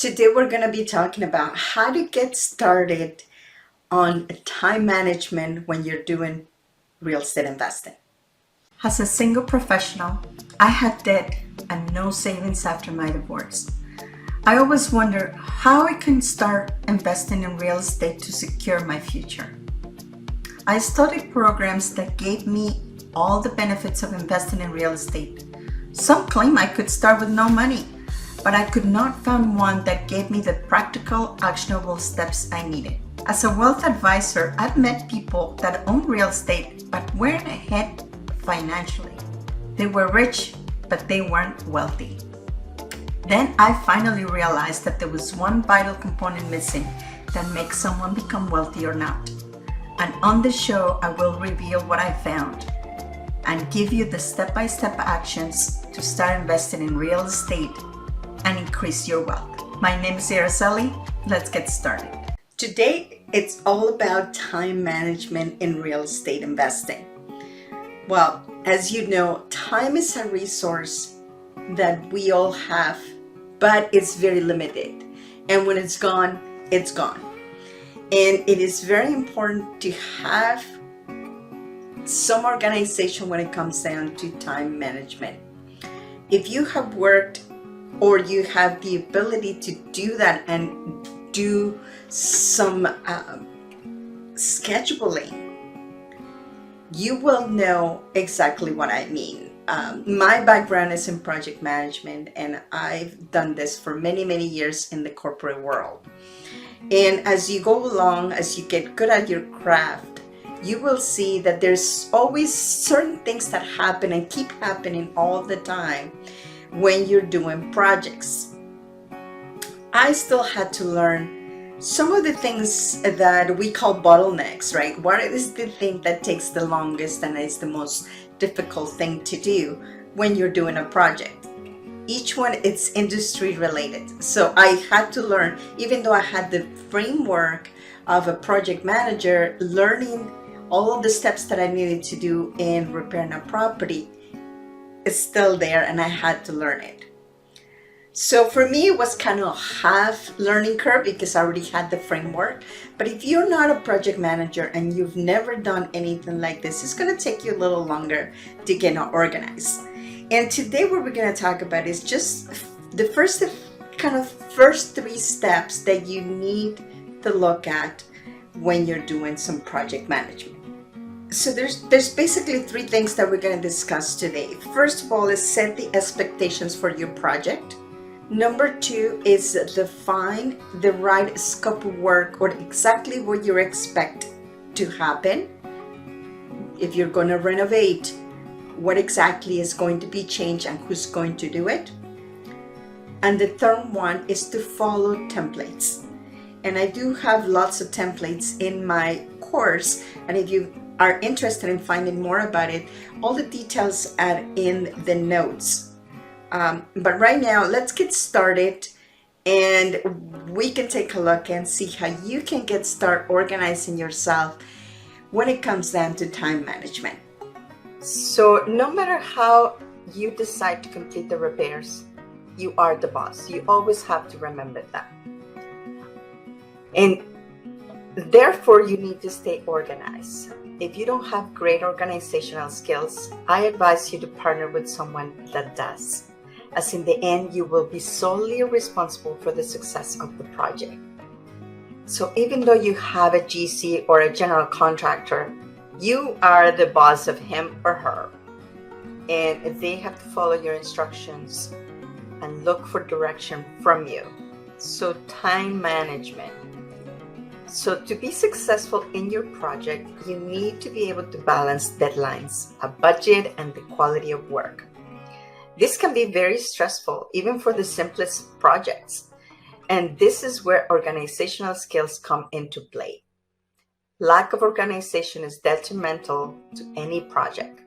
Today we're going to be talking about how to get started on time management when you're doing real estate investing. As a single professional, I had debt and no savings after my divorce. I always wondered how I can start investing in real estate to secure my future. I studied programs that gave me all the benefits of investing in real estate. Some claim I could start with no money, but I could not find one that gave me the practical, actionable steps I needed. As a wealth advisor, I've met people that own real estate but weren't ahead financially. They were rich, but they weren't wealthy. Then I finally realized that there was one vital component missing that makes someone become wealthy or not. And on the show, I will reveal what I found and give you the step-by-step actions to start investing in real estate and increase your wealth. My name is Araceli. Let's get started. Today, it's all about time management in real estate investing. Well, as you know, time is a resource that we all have, but it's very limited. And when it's gone, it's gone. And it is very important to have some organization when it comes down to time management. If you have worked or you have the ability to do that and do some scheduling, you will know exactly what I mean. My background is in project management, and I've done this for many, many years in the corporate world. And as you go along, as you get good at your craft, you will see that there's always certain things that happen and keep happening all the time when you're doing projects. I still had to learn some of the things that we call bottlenecks, right? What is the thing that takes the longest and is the most difficult thing to do when you're doing a project? Each one, it's industry related. So I had to learn, even though I had the framework of a project manager, learning all of the steps that I needed to do in repairing a property is still there, and I had to learn it. So for me, it was kind of half learning curve because I already had the framework. But if you're not a project manager and you've never done anything like this, it's going to take you a little longer to get organized. And today what we're going to talk about is just the first three steps that you need to look at when you're doing some project management. So there's basically three things that we're going to discuss today. First of all is set the expectations for your project. Number two is define the right scope of work or exactly what you expect to happen. If you're going to renovate, what exactly is going to be changed and who's going to do it. And the third one is to follow templates. And I do have lots of templates in my course, and if you are interested in finding more about it, all the details are in the notes. But right now, let's get started, and we can take a look and see how you can start organizing yourself when it comes down to time management. So no matter how you decide to complete the repairs, you are the boss. You always have to remember that. And therefore, you need to stay organized. If you don't have great organizational skills, I advise you to partner with someone that does, as in the end, you will be solely responsible for the success of the project. So even though you have a GC or a general contractor, you are the boss of him or her, and they have to follow your instructions and look for direction from you. So time management. So to be successful in your project, you need to be able to balance deadlines, a budget, and the quality of work. This can be very stressful, even for the simplest projects. And this is where organizational skills come into play. Lack of organization is detrimental to any project,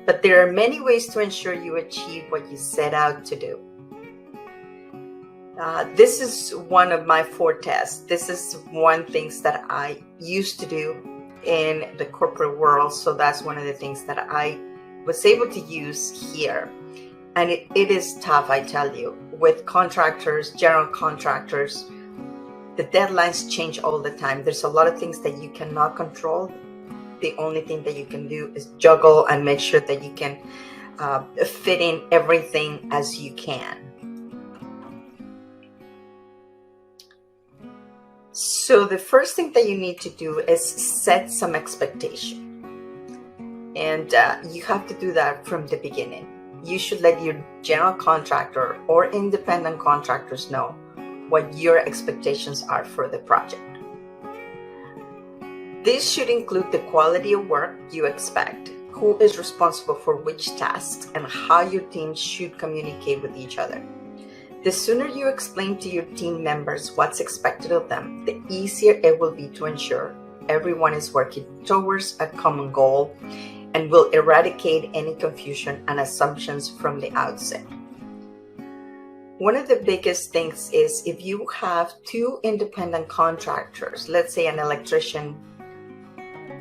but there are many ways to ensure you achieve what you set out to do. This is one of my fortes. This is one things that I used to do in the corporate world, so that's one of the things that I was able to use here. And it is tough, I tell you. With contractors, general contractors, the deadlines change all the time. There's a lot of things that you cannot control. The only thing that you can do is juggle and make sure that you can fit in everything as you can. So the first thing that you need to do is set some expectation. And you have to do that from the beginning. You should let your general contractor or independent contractors know what your expectations are for the project. This should include the quality of work you expect, who is responsible for which tasks, and how your team should communicate with each other. The sooner you explain to your team members what's expected of them, the easier it will be to ensure everyone is working towards a common goal, and will eradicate any confusion and assumptions from the outset. One of the biggest things is if you have two independent contractors, let's say an electrician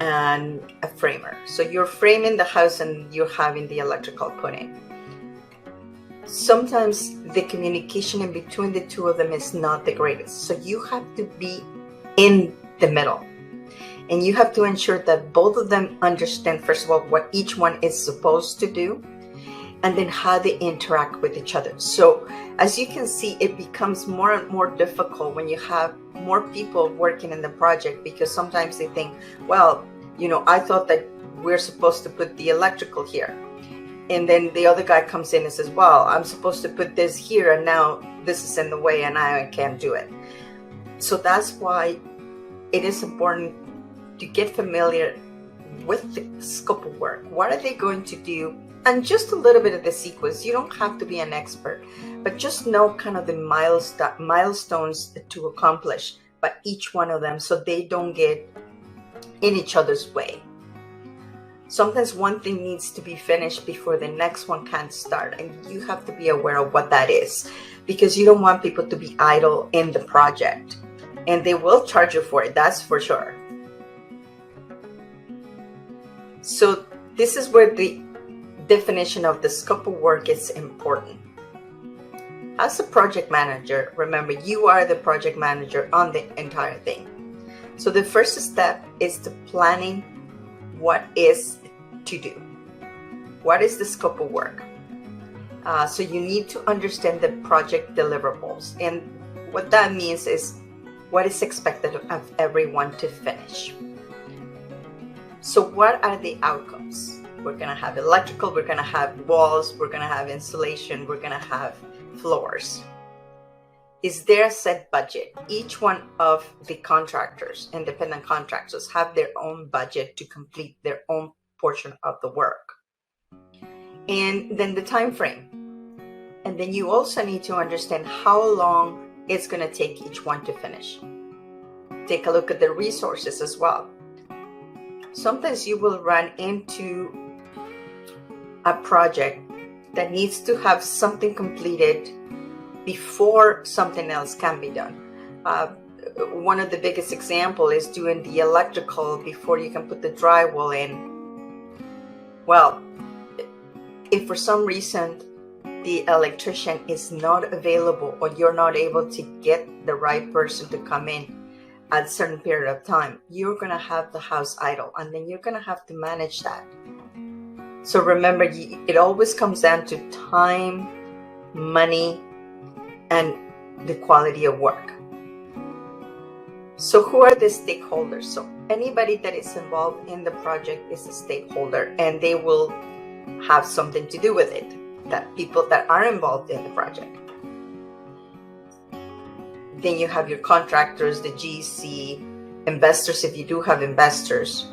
and a framer. So you're framing the house and you're having the electrical put in. Sometimes the communication in between the two of them is not the greatest. So you have to be in the middle. And you have to ensure that both of them understand, first of all, what each one is supposed to do, and then how they interact with each other. So as you can see, it becomes more and more difficult when you have more people working in the project, because sometimes they think, well, I thought that we're supposed to put the electrical here. And then the other guy comes in and says, well, I'm supposed to put this here, and now this is in the way and I can't do it. So that's why it is important to get familiar with the scope of work. What are they going to do? And just a little bit of the sequence. You don't have to be an expert, but just know kind of the milestones to accomplish by each one of them, so they don't get in each other's way. Sometimes one thing needs to be finished before the next one can start, and you have to be aware of what that is, because you don't want people to be idle in the project, and they will charge you for it, that's for sure. So this is where the definition of the scope of work is important. As a project manager, remember, you are the project manager on the entire thing. So the first step is to planning what is to do. What is the scope of work? So you need to understand the project deliverables. And what that means is what is expected of everyone to finish. So what are the outcomes? We're going to have electrical, we're going to have walls, we're going to have insulation, we're going to have floors. Is there a set budget? Each one of the contractors, independent contractors, have their own budget to complete their own portion of the work. And then the time frame. And then you also need to understand how long it's going to take each one to finish. Take a look at the resources as well. Sometimes you will run into a project that needs to have something completed before something else can be done. One of the biggest examples is doing the electrical before you can put the drywall in. Well, if for some reason the electrician is not available, or you're not able to get the right person to come in at a certain period of time, you're going to have the house idle, and then you're going to have to manage that. So remember, it always comes down to time, money, and the quality of work. So who are the stakeholders? So anybody that is involved in the project is a stakeholder, and they will have something to do with it, that people that are involved in the project. Then you have your contractors, the GC, investors, if you do have investors,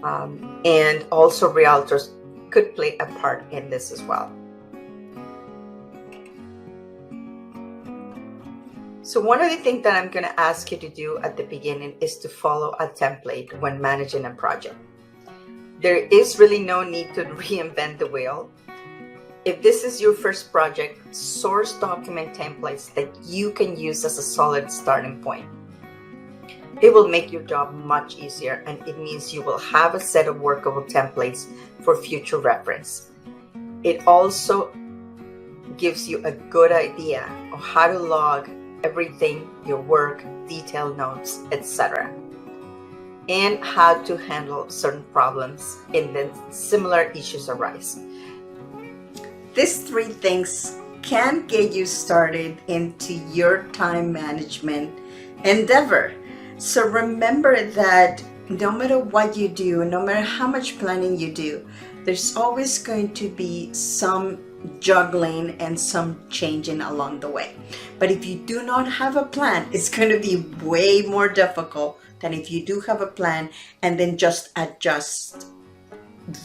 and also realtors could play a part in this as well. So one of the things that I'm going to ask you to do at the beginning is to follow a template when managing a project. There is really no need to reinvent the wheel. If this is your first project, source document templates that you can use as a solid starting point. It will make your job much easier, and it means you will have a set of workable templates for future reference. It also gives you a good idea of how to log everything, your work, detailed notes, etc., and how to handle certain problems and then similar issues arise. These three things can get you started into your time management endeavor. So remember that no matter what you do, no matter how much planning you do, there's always going to be some juggling and some changing along the way. But if you do not have a plan, it's going to be way more difficult than if you do have a plan and then just adjust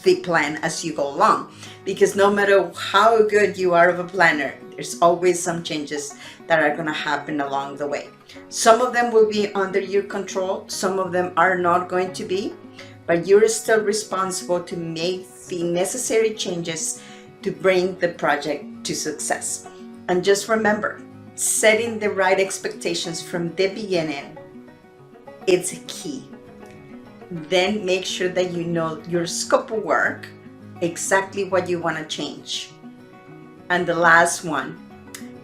the plan as you go along. Because no matter how good you are of a planner, there's always some changes that are going to happen along the way. Some of them will be under your control, some of them are not going to be, but you're still responsible to make the necessary changes to bring the project to success. And just remember, setting the right expectations from the beginning is key. Then make sure that you know your scope of work, exactly what you want to change. And the last one,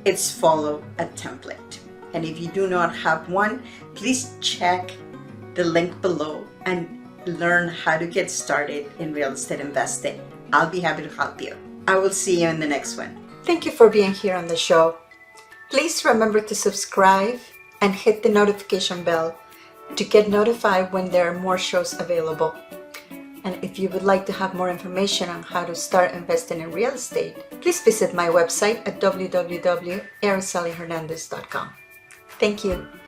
it's follow a template. And if you do not have one, please check the link below and learn how to get started in real estate investing. I'll be happy to help you. I will see you in the next one. Thank you for being here on the show. Please remember to subscribe and hit the notification bell to get notified when there are more shows available. And if you would like to have more information on how to start investing in real estate, please visit my website at www.aracelihernandez.com. Thank you.